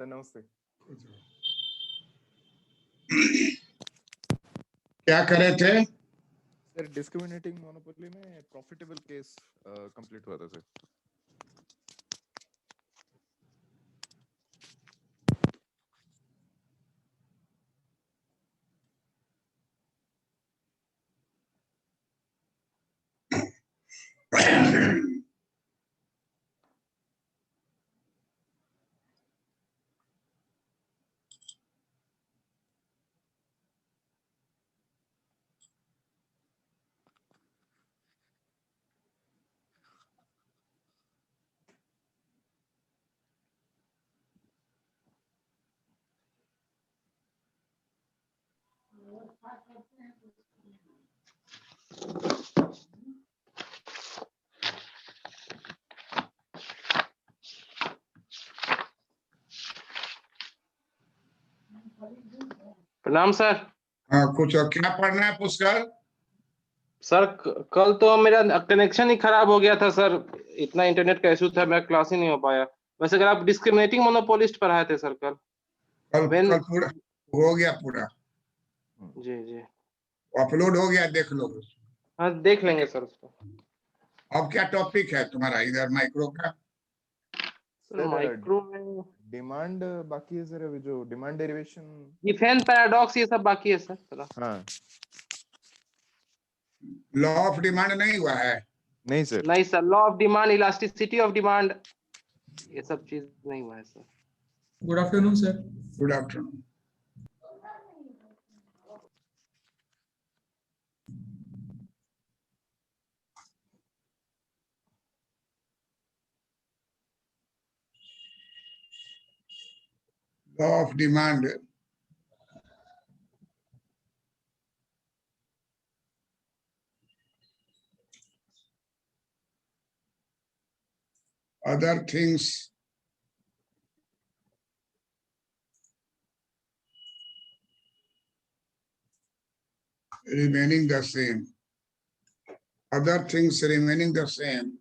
Sir नमस्ते। क्या करे थे सर? डिस्क्रिमिनेटिंग मोनोपोली में प्रॉफिटेबल केस कंप्लीट हुआ था सर। प्रणाम सर। हाँ, कुछ और क्या पढ़ना है पुष्कर? सर कल तो मेरा कनेक्शन ही खराब हो गया था सर, इतना इंटरनेट का इशू था, मेरा क्लास ही नहीं हो पाया। वैसे अगर आप डिस्क्रिमिनेटिंग मोनोपोलिस्ट पढ़ाए थे सर कल। कल पूरा हो गया पूरा? जी जी अपलोड हो गया, देख लो। हाँ देख लेंगे सर उसको। अब क्या टॉपिक है तुम्हारा इधर माइक्रो का? सर माइक्रो में डिमांड बाकी है सर, जो डिमांड डेरिवेशन, डिफेंस पैराडॉक्स ये सब बाकी है सर थोड़ा। हाँ लॉ ऑफ डिमांड नहीं हुआ है? नहीं सर। नहीं sir, law of demand, elasticity of demand, ये सब चीज नहीं हुआ है sir. Good afternoon sir. Good afternoon. Law of demand other things remaining the same. Other things remaining the same.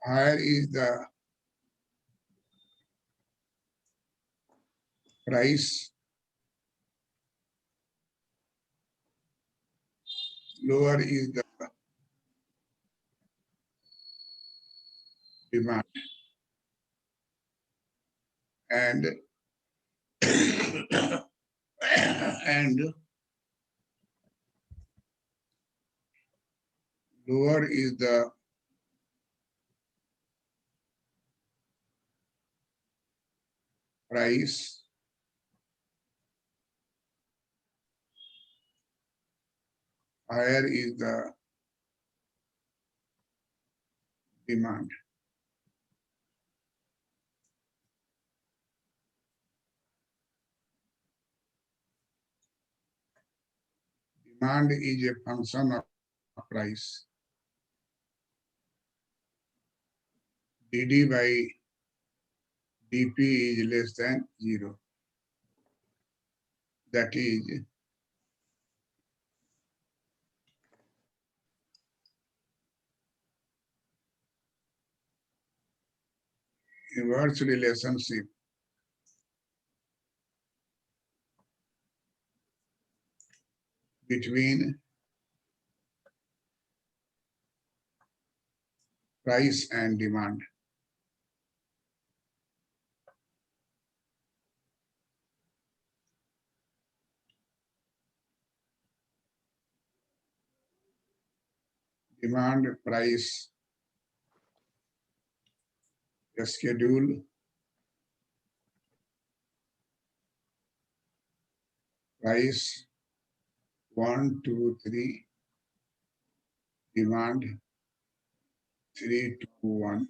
Higher is the price, lower is the demand, and and lower is the price, higher is the demand. Demand is a function of price. DD by DP is less than 0. That is inverse relationship between price and demand. Demand, price, schedule, price 1, 2, 3, demand 3, 2, 1.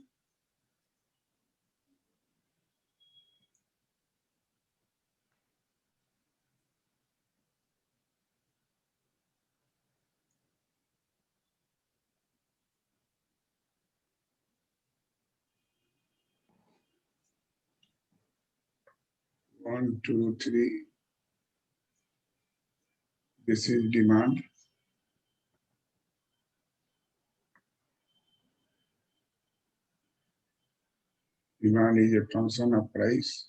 1, 2, 3. This is demand. Demand is a function of price.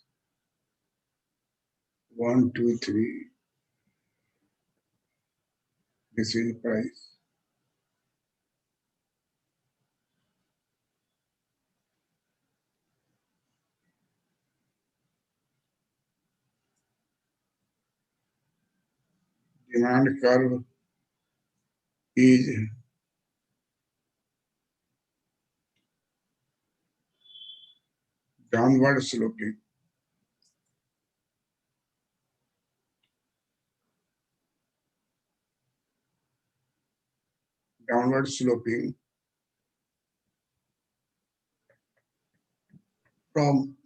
1, 2, 3. This is price. Demand curve is downward sloping. Downward sloping from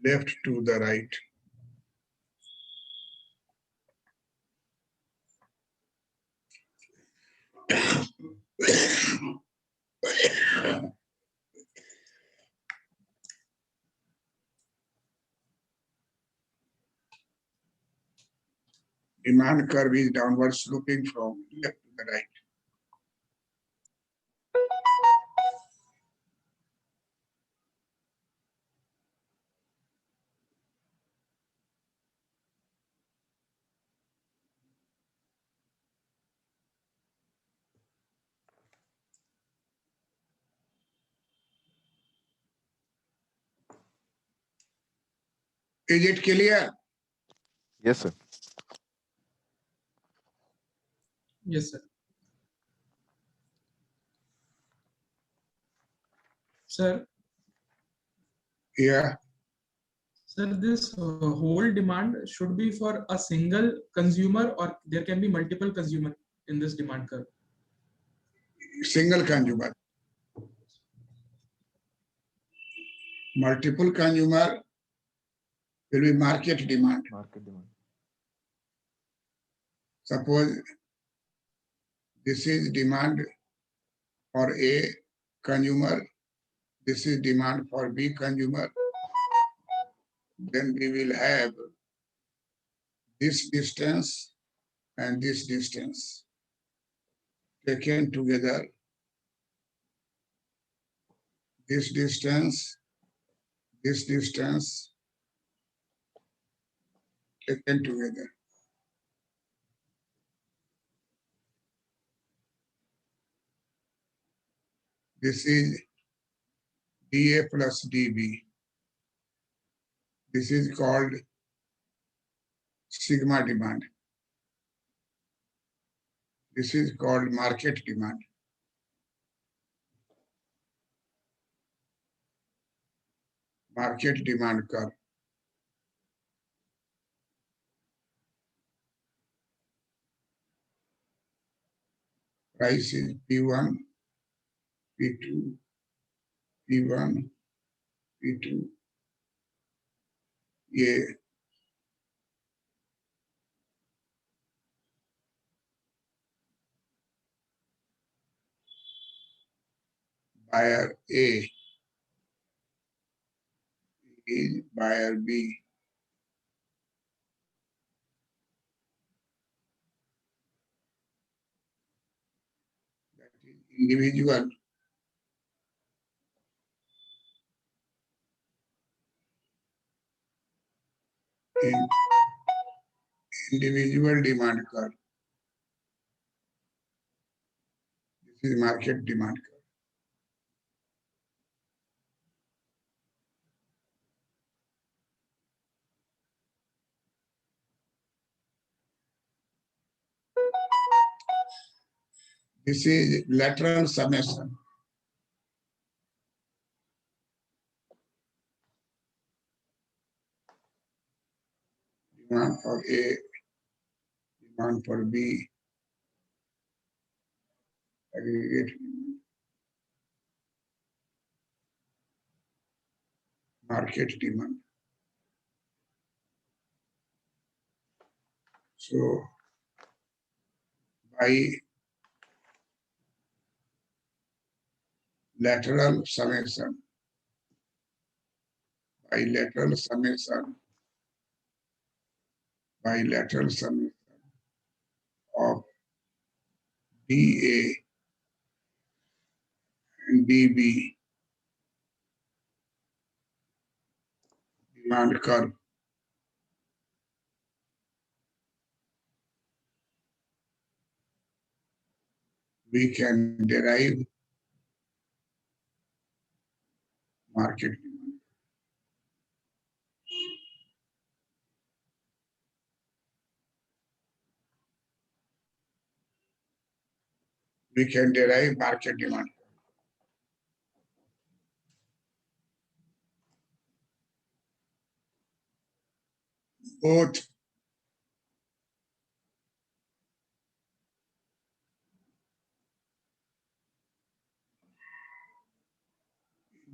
left to the right. Demand curve is downward sloping from left to the right. Is it clear? Yes, sir. Yes, sir. Sir, Yeah. sir, this whole demand should be for a single consumer, or there can be multiple consumer in this demand curve. Single consumer. Multiple consumer will be market demand. Market demand. Suppose this is demand for A consumer, this is demand for B consumer. Then we will have this distance and this distance taken together. This distance taken together. This is dA plus dB. This is called sigma demand. This is called market demand. Market demand curve. Price is P1, P2, P1, P2, A. Buyer A is buyer B. That is individual. In individual demand curve. This is market demand curve. This is lateral summation. Demand for A, demand for B, aggregate market demand. So by lateral summation, bilateral summation of DA and DB demand curve we can derive market demand. We can derive market demand. Both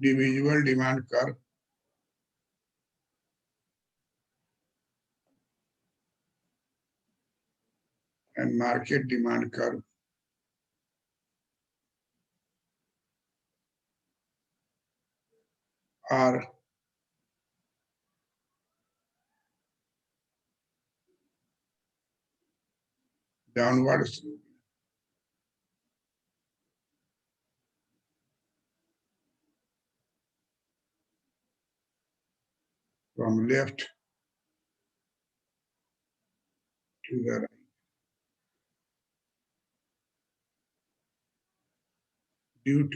individual demand curve and market demand curve are downward sloping. From left to the right. Due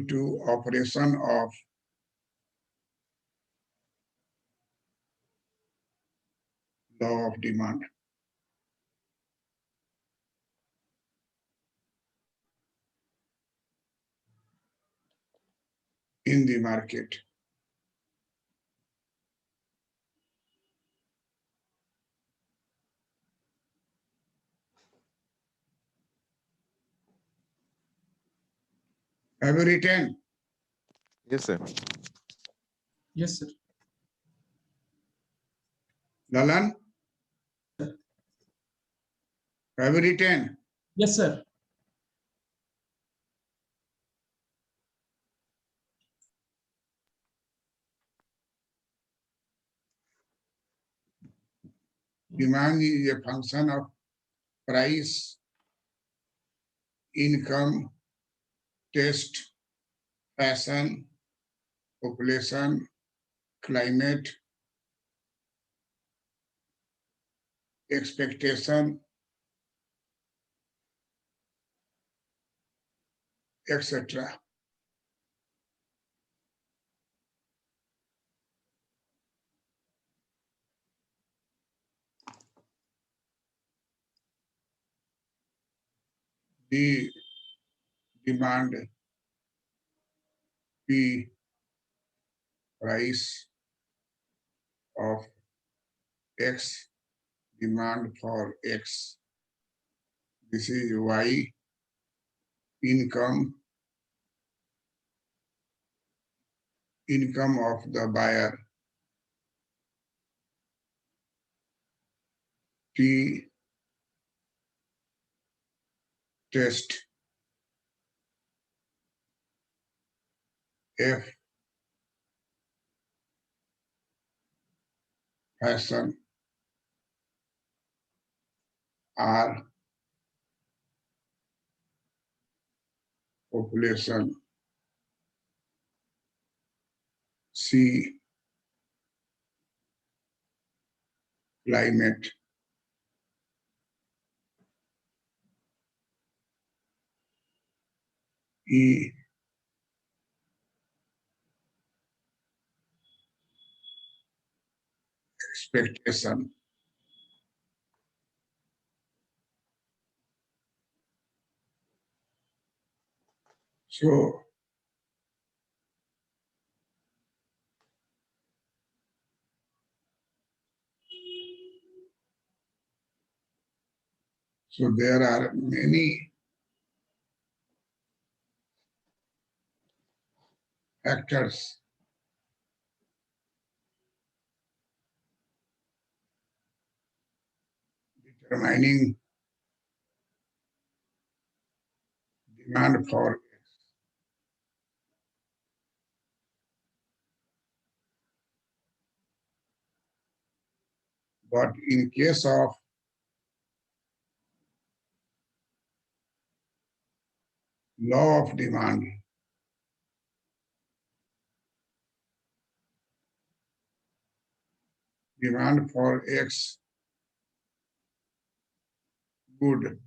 to operation of law of demand. In the market. Have you written? Yes, sir. Yes, sir. Lalan? Have you written? Yes, sir. Demand is a function of price, income, taste, fashion, population, climate, expectation, etc. The demand P price of X, demand for X. This is Y, income of the buyer. T, test. F, fashion. R, population. C, climate. E, expectation. So there are many factors determining demand for but in case of law of demand, demand for X good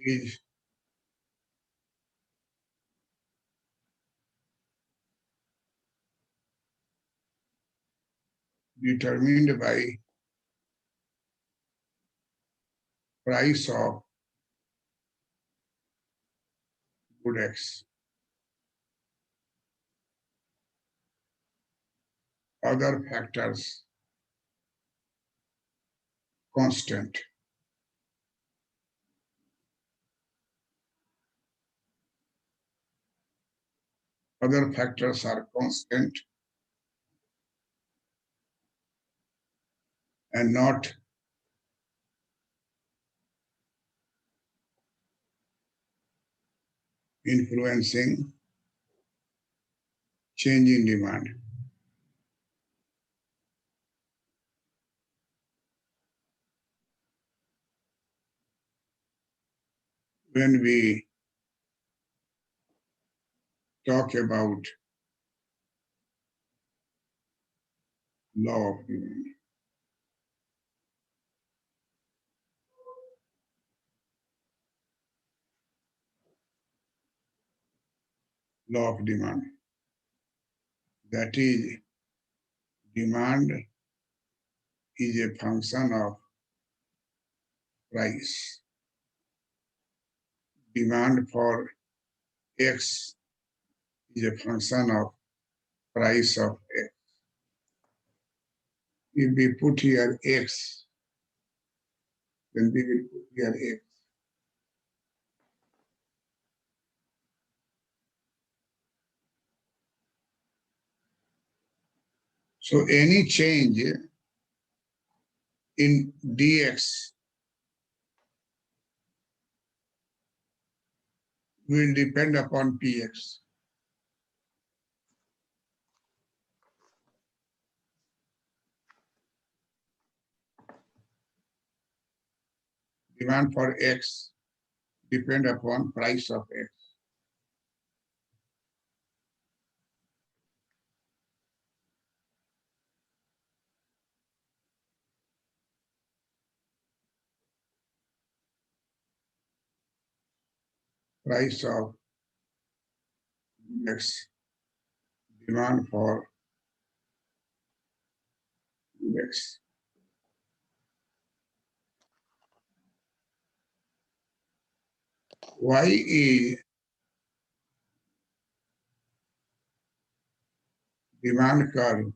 is determined by price of good X. Other factors constant. Other factors are constant and not influencing change in demand. When we talk about law of demand, law of demand, that is, demand is a function of price. Demand for X is a function of price of X. If we put here X, then we will put here X. So any change in dx will depend upon px. Demand for x depend upon price of x. Price of x, demand for x. Y is demand curve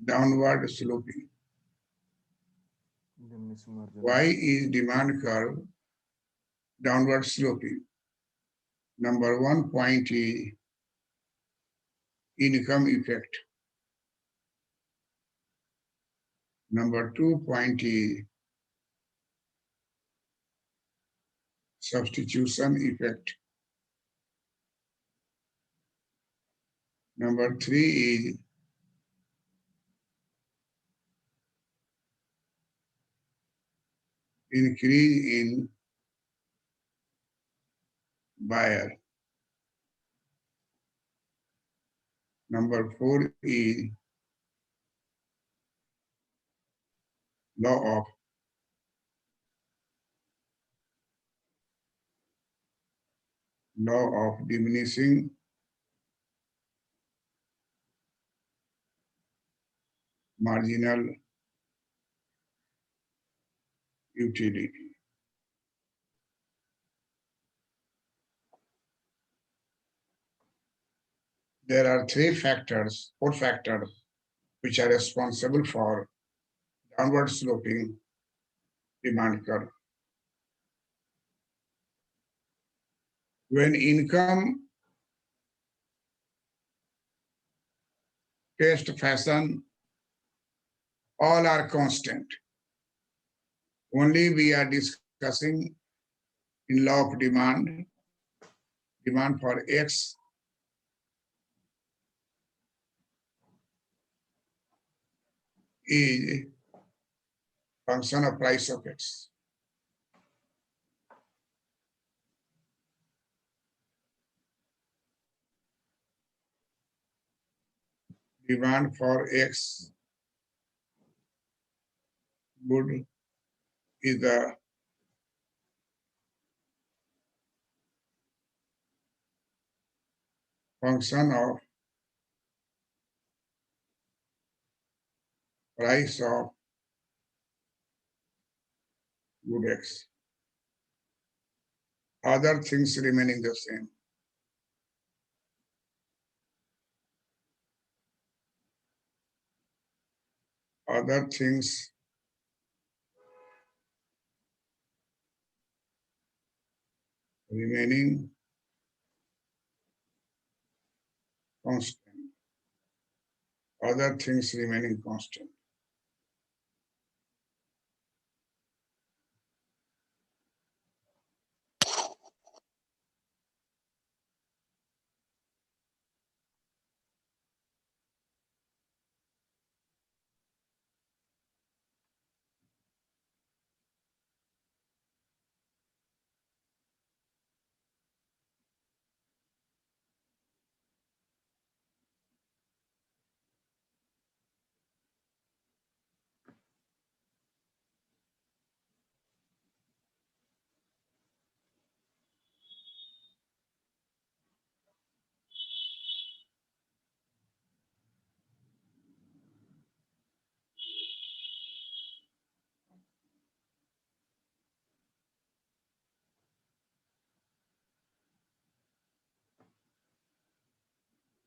downward sloping. Y is demand curve downward sloping. Number 1 point is income effect. Number 2 point is substitution effect. Number 3 is increase in buyer. Number 4 is law of diminishing marginal utility. There are 4 factors, which are responsible for downward sloping demand curve. When income taste, fashion, all are constant. Only we are discussing in law of demand for X is function of price of X. Demand for X good is the function of price of good X. Other things remaining the same. Other things remaining constant. Other things remaining constant.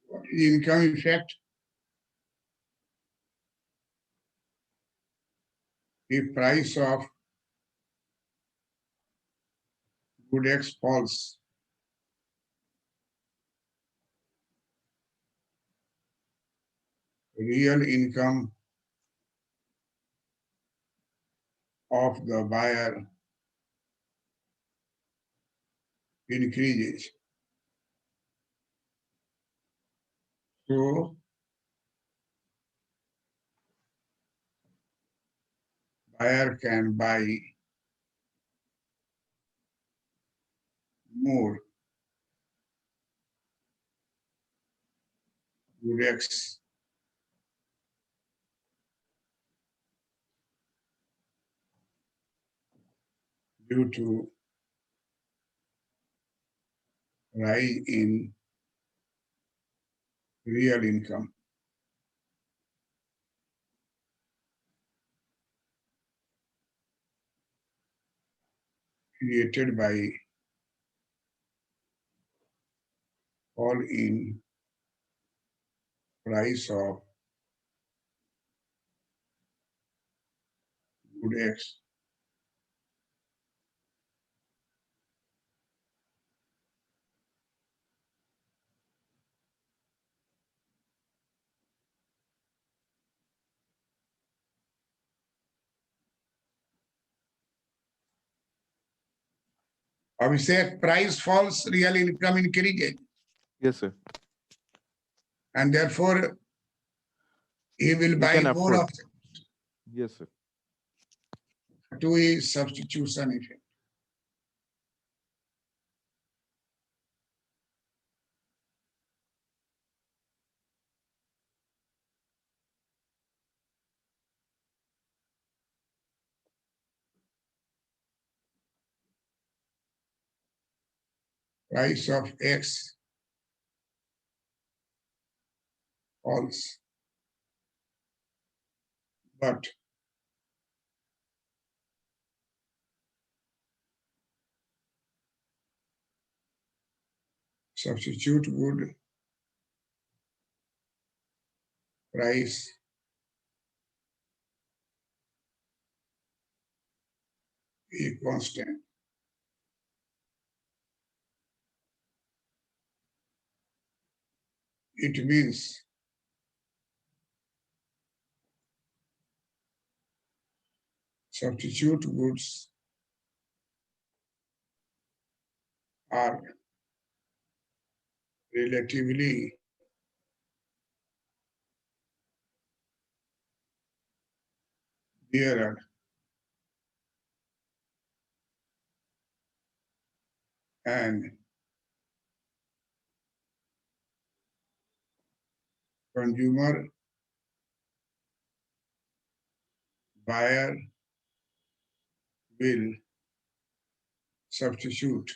What is income effect? If price of good X falls, real income of the buyer increases. So buyer can buy more good X due to rise in real income. Created by fall in price of good X. Abhishek, price falls, real income increases, Yes, sir. and therefore he will He buy can more afford. of them. Yes, sir. Two is substitution effect. Price of X falls, but substitute good price is constant. It means substitute goods are relatively dearer and consumer buyer will substitute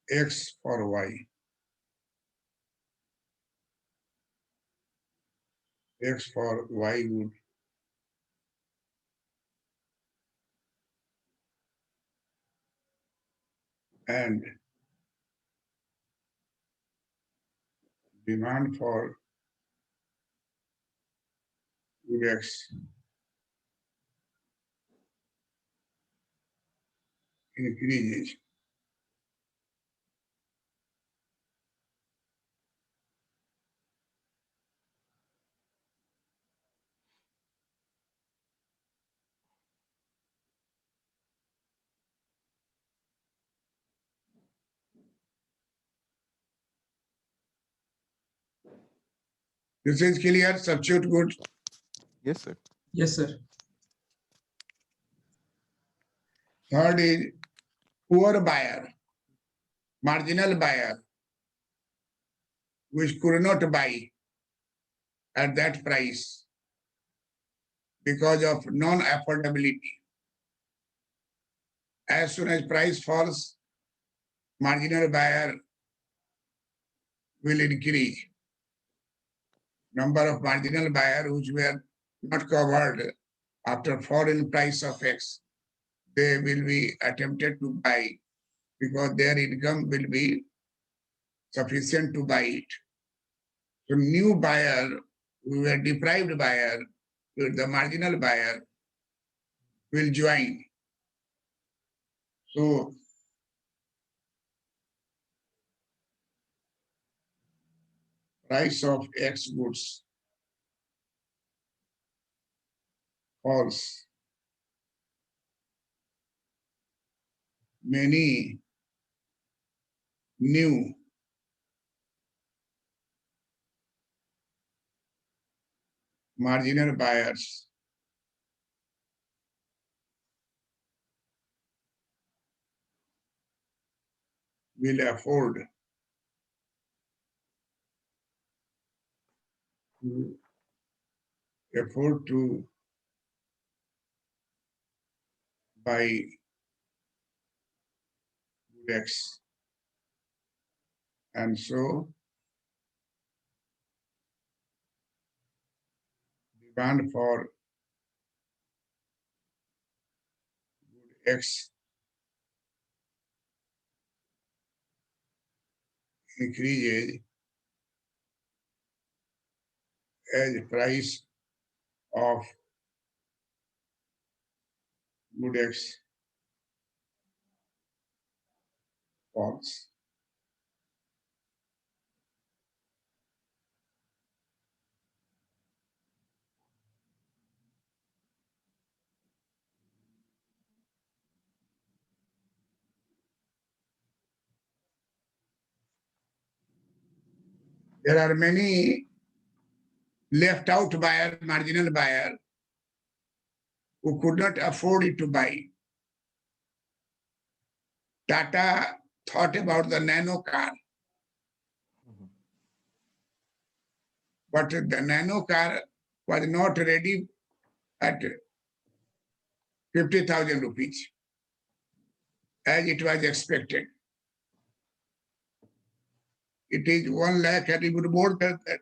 X for Y. X for Y would and demand for good X increases. This is clear, substitute goods. Yes, sir. Yes, sir. Third is poor buyer, marginal buyer, which could not buy at that price because of non-affordability. As soon as price falls, marginal buyer will increase. Number of marginal buyers which were not covered after fall in price of X, they will be attempted to buy because their income will be sufficient to buy it. So new buyer, who were deprived buyer, with the marginal buyer, will join. So price of X goods falls. Many new marginal buyers will afford to buy good X. And so demand for good X increases as price of good X falls. There are many left out buyer, marginal buyer, who could not afford it to buy. Tata thought about the nano car, but the nano car was not ready at 50,000 rupees, as it was expected. It is 1 lakh and even more than that.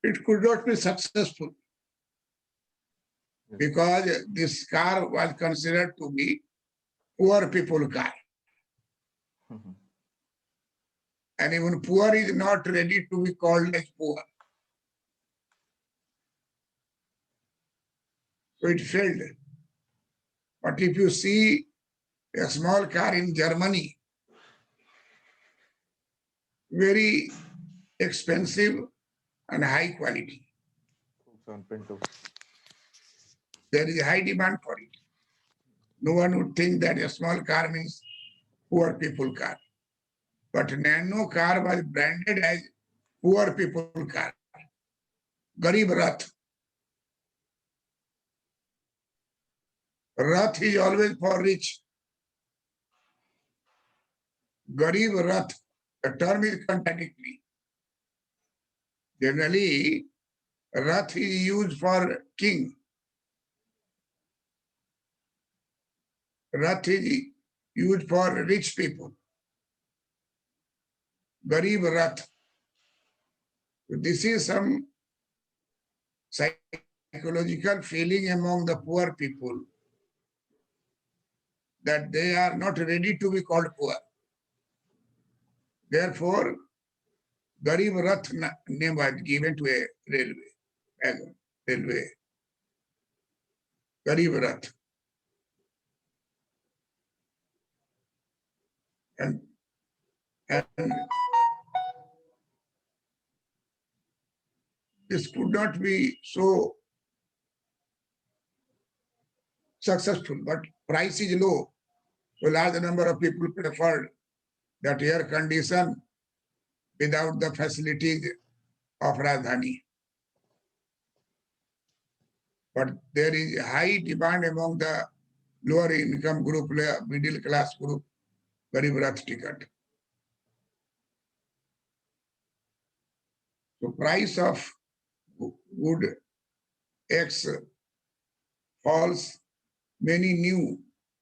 It could not be successful because this car was considered to be poor people car. And even poor is not ready to be called as poor. So it failed. But if you see a small car in Germany, very expensive and high quality. 7.2. There is a high demand for it. No one would think that a small car means poor people car. But nano car was branded as poor people car. Garib Rath. Rath is always for rich. Garib Rath. The term is contradictory. Generally, Rath is used for king. Rath is used for rich people. Garib Rath. This is some psychological feeling among the poor people that they are not ready to be called poor. Therefore, Garib Rath name was given to a railway. Garib Rath. And this could not be so successful, but price is low. So large number of people preferred that air condition without the facilities of Rajdhani. But there is high demand among the lower income group, middle class group, Garib Rath ticket. So price of good X falls, many new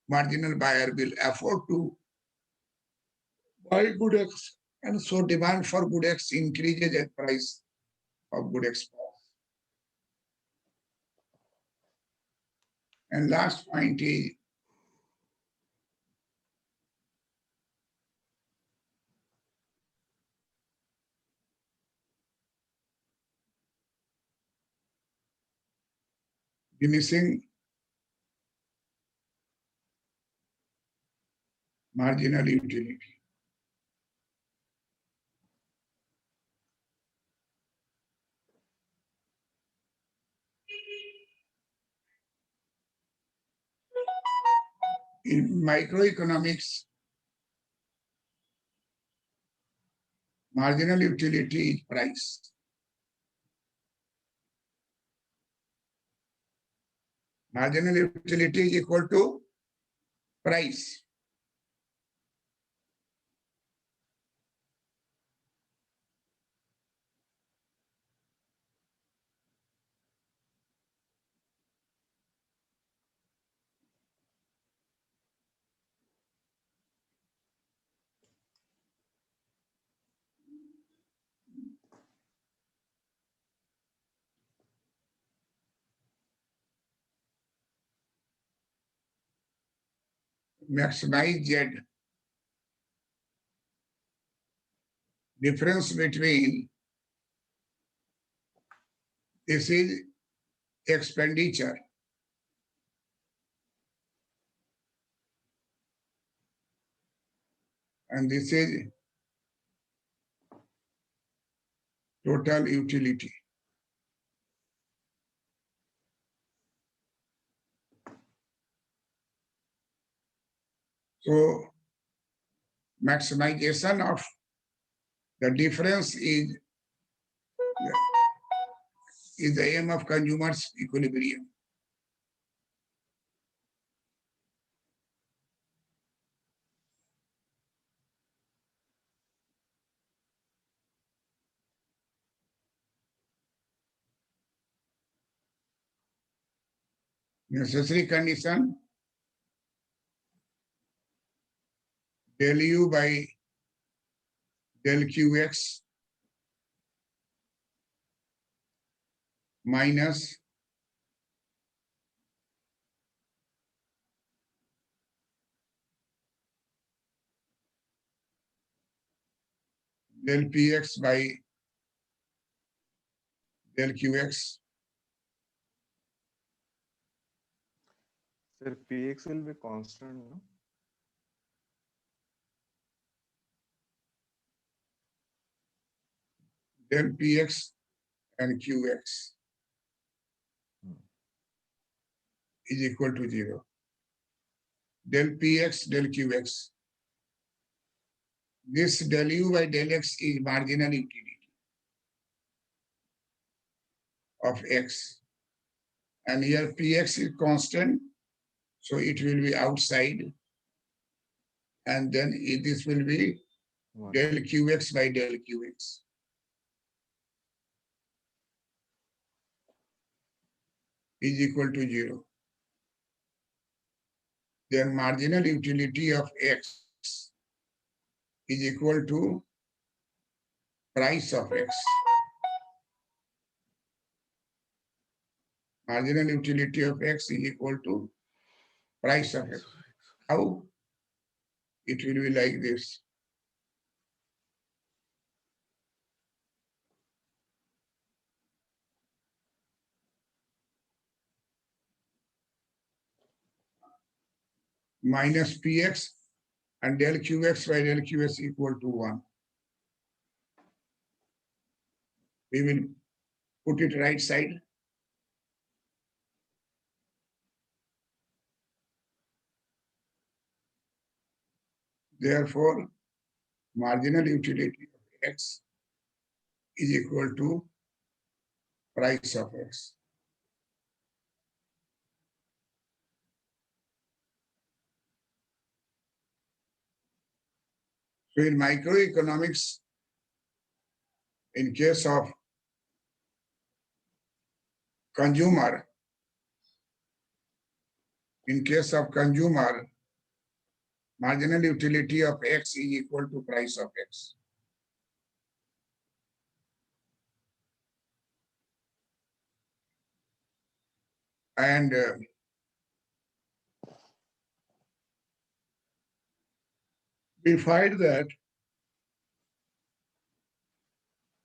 marginal buyer will afford to buy good X, and so demand for good X increases as price of good X falls. And last point is diminishing marginal utility. In microeconomics, marginal utility is price. Marginal utility is equal to price. Maximize Z. Difference between this is expenditure. And this is total utility. So maximization of the difference is the aim of consumers' equilibrium. Necessary condition, del U by del QX minus del PX by del QX. Sir, PX will be constant, no? Del PX and QX is equal to 0. Del PX, del QX. This del U by del X is marginal utility of X. And here PX is constant, so it will be outside. And then this will be del QX by del QX. Is equal to 0. Then marginal utility of X is equal to price of X. Marginal utility of X is equal to price of X. How? It will be like this. Minus Px and del Qx by del Qs equal to 1. We will put it right side. Therefore, marginal utility of X is equal to price of X. So in microeconomics, in case of consumer, marginal utility of X is equal to price of X. And we find that,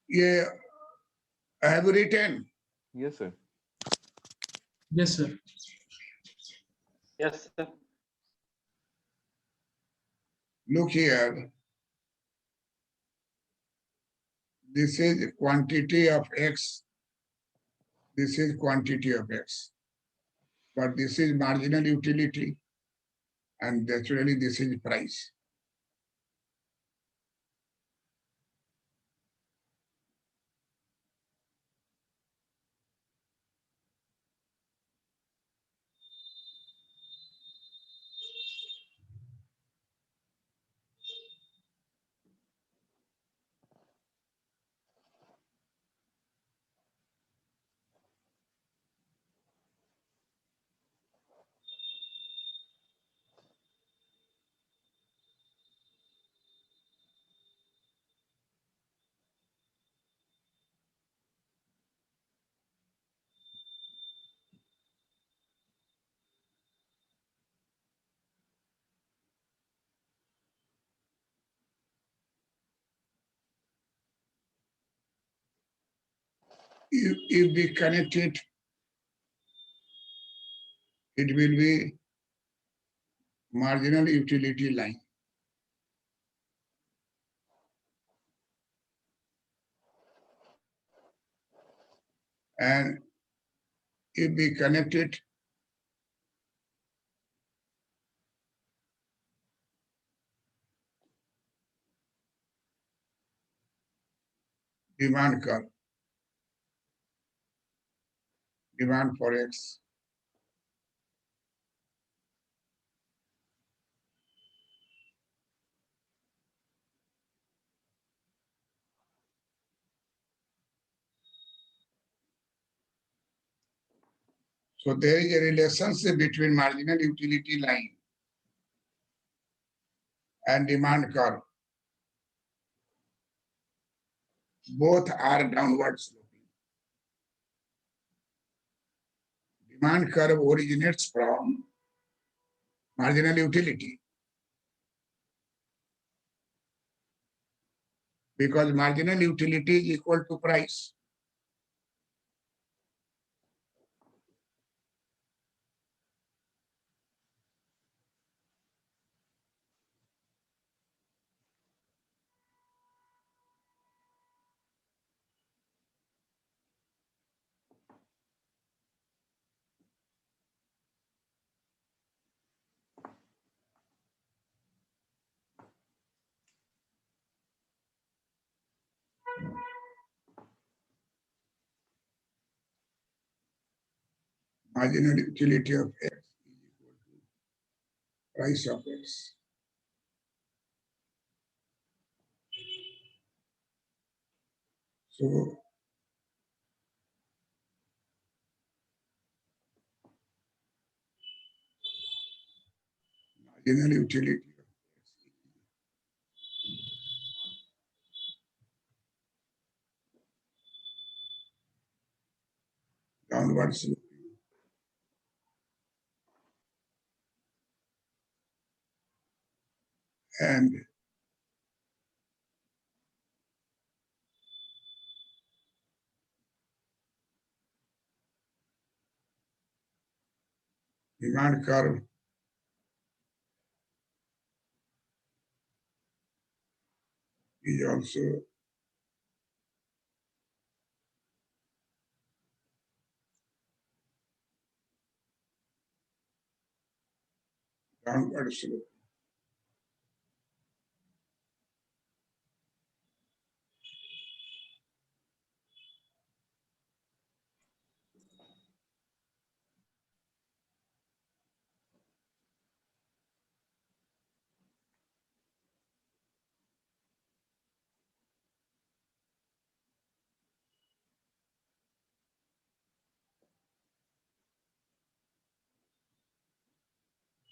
yeah, I have written. Yes, sir. Yes, sir. Yes, sir. Look here. This is quantity of X. This is quantity of X. But this is marginal utility. And naturally, this is price. If we connect it, it will be marginal utility line. And if we connect it, demand curve, demand for X. So there is a relationship between marginal utility line and demand curve. Both are downward sloping. Demand curve originates from marginal utility, because marginal utility is equal to price. marginal utility of X is equal to price of X. So marginal utility of X downward sloping and demand curve is also downward slope.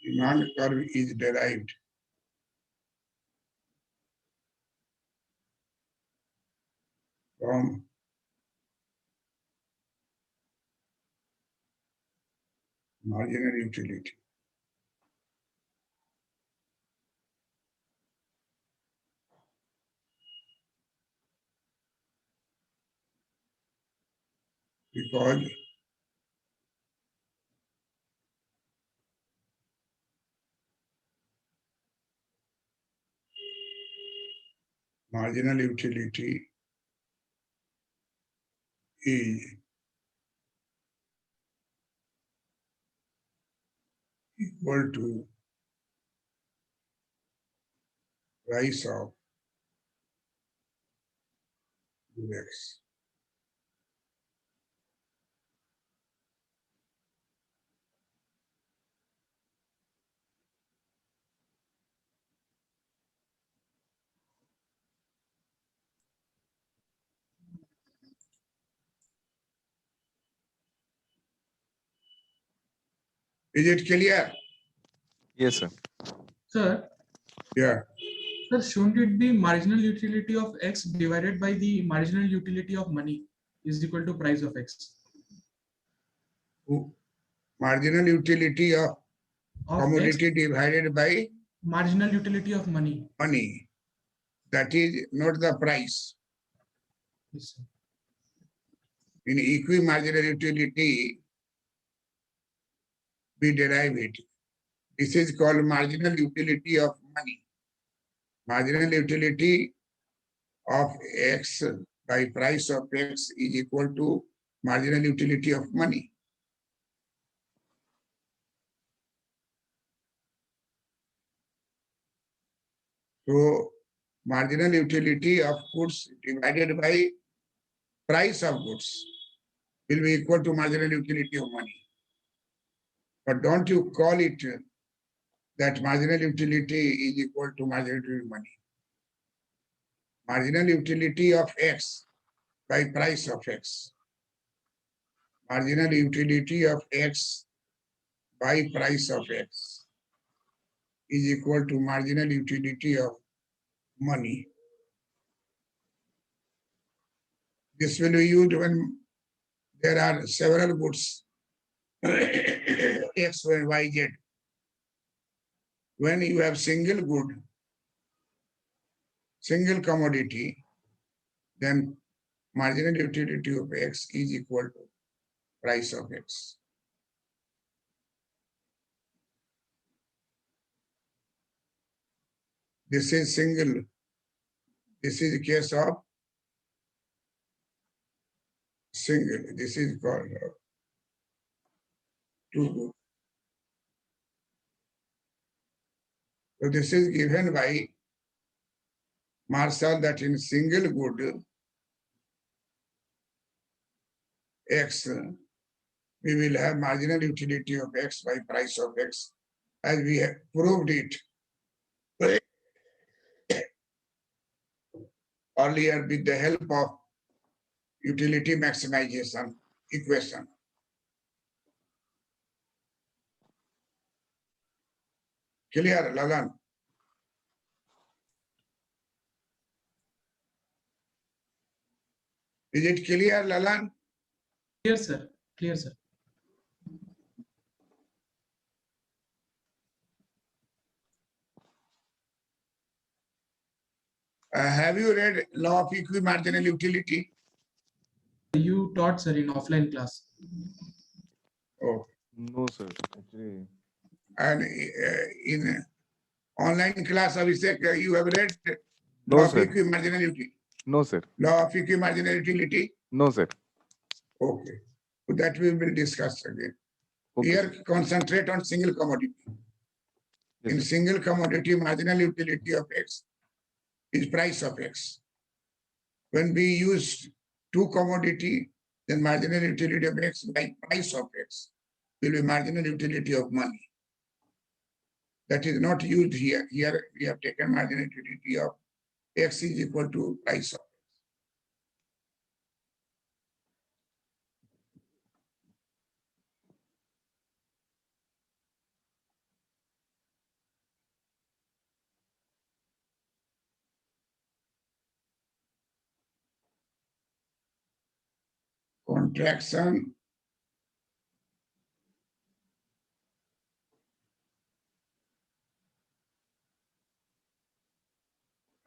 Demand curve is derived from marginal utility. Because marginal utility is equal to price of X. Is it clear? Yes, sir. Sir, Yeah. sir, shouldn't it be marginal utility of X divided by the marginal utility of money is equal to price of X? Marginal utility of Of X, commodity divided by marginal utility of money. money. That is not the price. Yes, sir. In equimarginal utility, we derive it. This is called marginal utility of money. Marginal utility of X by price of X is equal to marginal utility of money. So marginal utility of goods divided by price of goods will be equal to marginal utility of money. But don't you call it that marginal utility is equal to marginal utility of money. Marginal utility of X by price of X. Marginal utility of X by price of X is equal to marginal utility of money. This will be used when there are several goods, X, Y, Z. When you have single good, single commodity, then marginal utility of X is equal to price of X. This is single. This is the case of single. This is called two good. So this is given by Marshall that in single good X, we will have marginal utility of X by price of X, as we have proved it earlier with the help of utility maximization equation. Clear, Lalan? Is it clear, Lalan? Clear, sir. Clear, sir. Have you read law of equimarginal utility? You taught, sir, in offline class. Oh, No, sir. Actually, and in online class, Abhishek, you have read no, law of sir. equimarginal utility? No, sir. Law of equimarginal utility? No, sir. Okay. So that we will discuss again. Okay, Here, sir. concentrate on single commodity. Yes, In sir. single commodity, marginal utility of X is price of X. When we use two commodity, then marginal utility of X by price of X will be marginal utility of money. That is not used here. Here we have taken marginal utility of X is equal to price of X. Contraction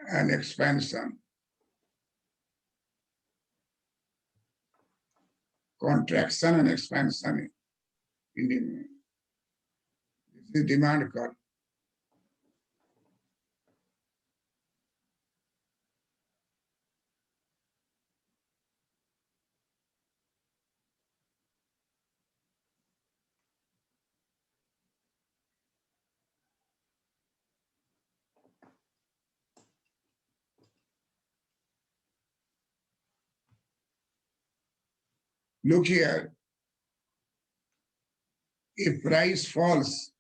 and expansion. Contraction and expansion in the, this is demand curve. Look here, if price falls,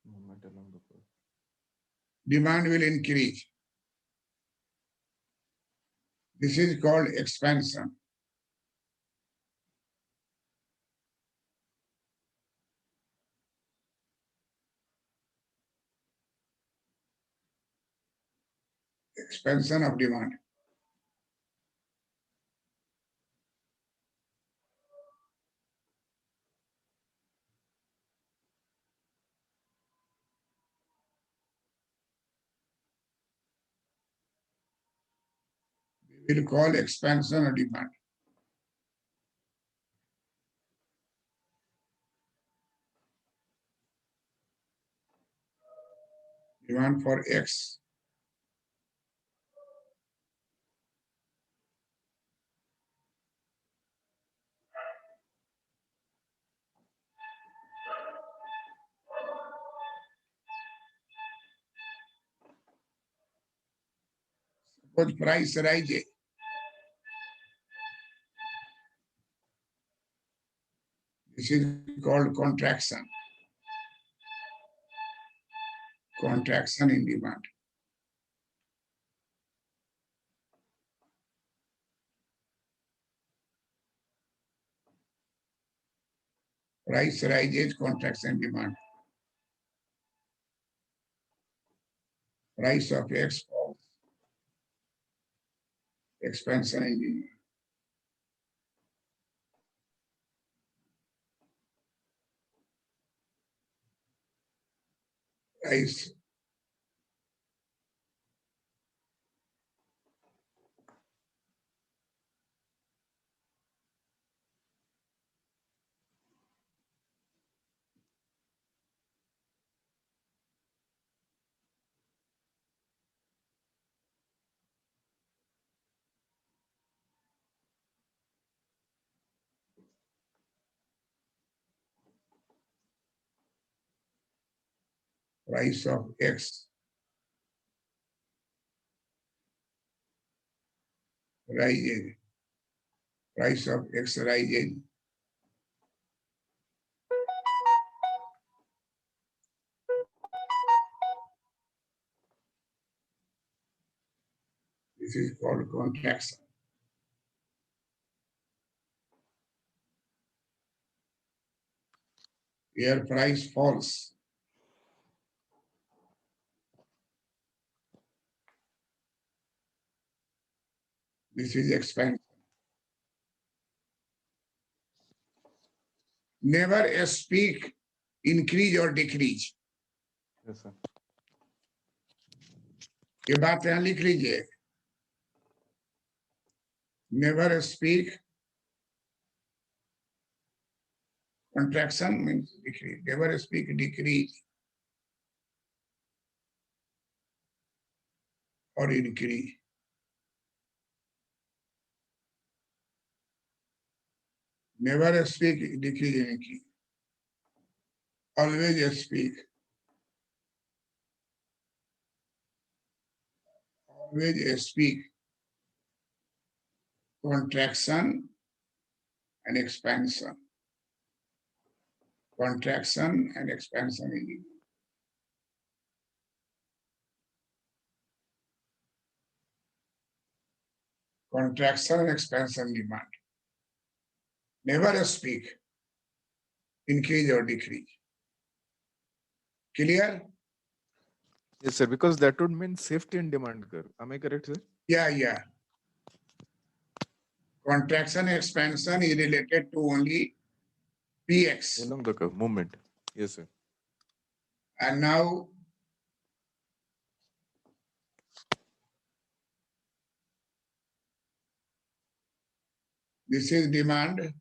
Movement along the curve. demand will increase. This is called expansion. Expansion of demand. We will call expansion of demand. Demand for X. Suppose price rises. This is called contraction. Contraction in demand. Price rises, contraction in demand. Price of X falls. Expansion in demand. Price price of X rises. Price of X rises. This is called contraction. Here price falls. This is expansion. Never speak increase or decrease. Yes, sir. ये बात यहाँ लिख लीजिए. Never speak. Contraction means decrease. Never speak decrease or increase. Never speak decrease or increase. Always speak. Always speak. Contraction and expansion. Contraction and expansion in contraction and expansion demand. Never speak increase or decrease. Clear? Yes, sir. Because that would mean safety in demand curve. Am I correct, sir? Yeah. Contraction expansion is related to only PX. Along the curve, movement. Yes, sir. And now this is demand.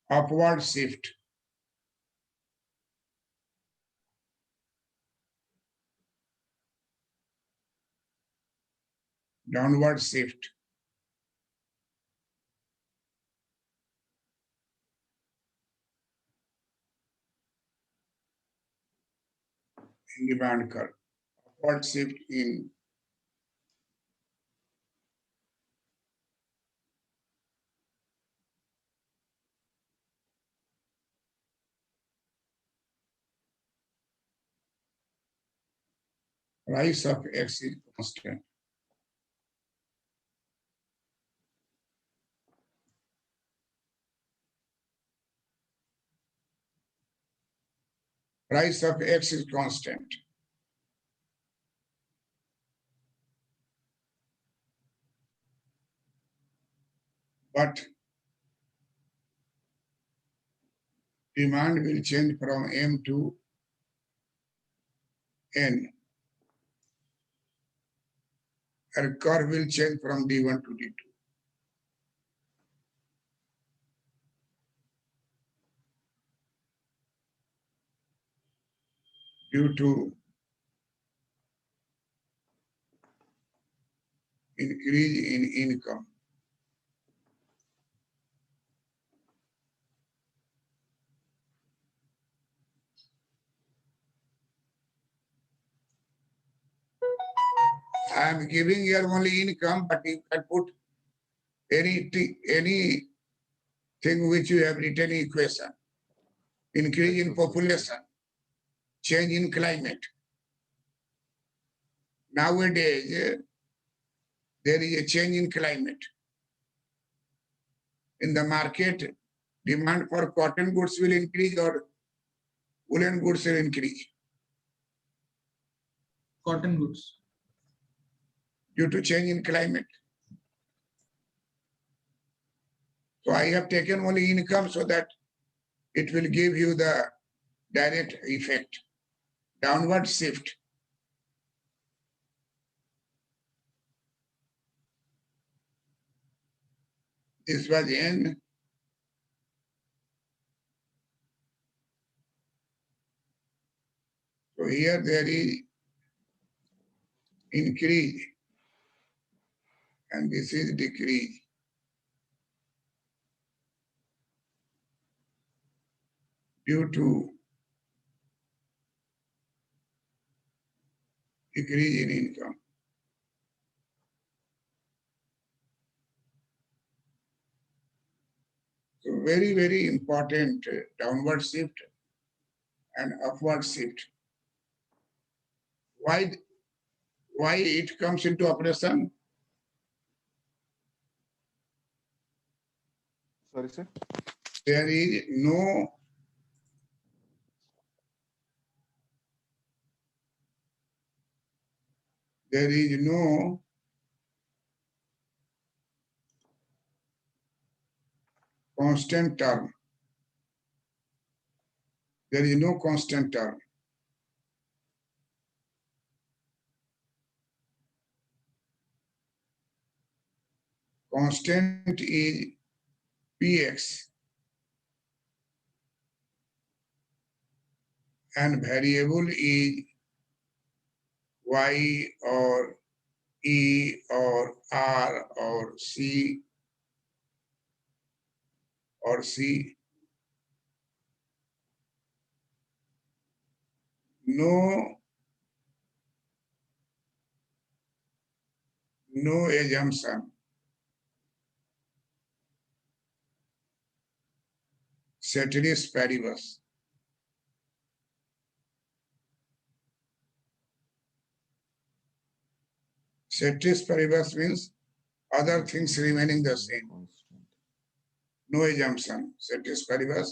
Upward shift. Downward shift. In demand curve. Upward shift in price of X is constant. Price of X is constant. But demand will change from M to N. And curve will change from D1 to D2. Due to increase in income. I am giving here only income, but you can put anything which you have written in equation. Increase in population, change in climate. Nowadays, there is a change in climate. In the market, demand for cotton goods will increase or woolen goods will increase Cotton goods. due to change in climate. So I have taken only income so that it will give you the direct effect, downward shift. This was N. So here there is increase and this is decrease. Due to decrease in income. So very, very important downward shift and upward shift. Why it comes into operation? Sorry, sir. There is no constant term. There is no constant term. Constant is Px and variable is Y or E or R or C or C. No assumption. Ceteris paribus. Ceteris paribus means other things remaining the same. Constant. No assumption. Ceteris paribus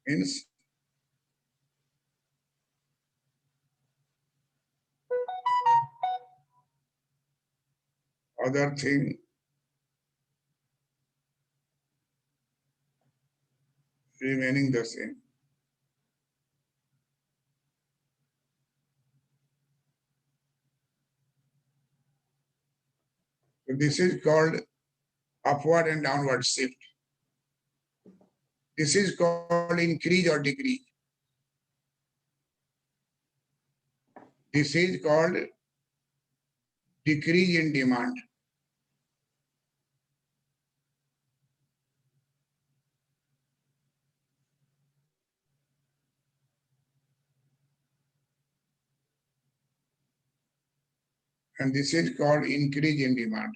means other thing remaining the same. So this is called upward and downward shift. This is called increase or decrease. This is called decrease in demand. And this is called increase in demand.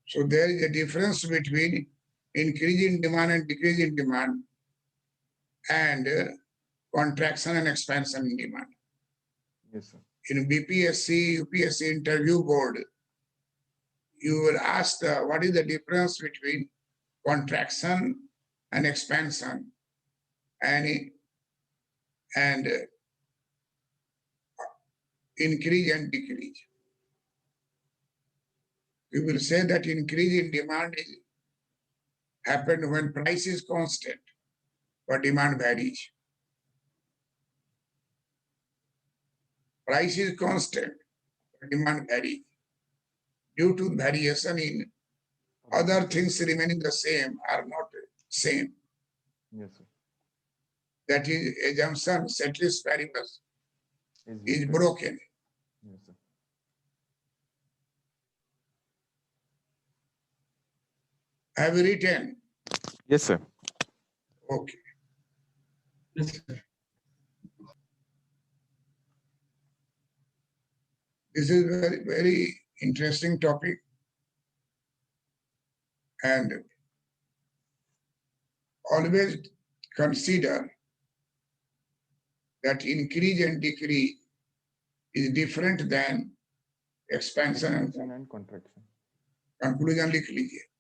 So there is a difference between increase in demand and decrease in demand and contraction and expansion in demand. Yes, sir. In BPSC, UPSC interview board, you will ask what is the difference between contraction and expansion and increase and decrease. You will say that increase in demand is happened when price is constant, but demand varies. Price is constant, but demand varies due to variation in other things remaining the same are not same. Yes, sir. That is assumption, ceteris paribus is useless. broken. Yes, sir. Have you written? Yes, sir. Okay. Yes, sir. This is very, very interesting topic. And always consider that increase and decrease is different than expansion and Expansion and contraction. conclusion लिख लीजिए.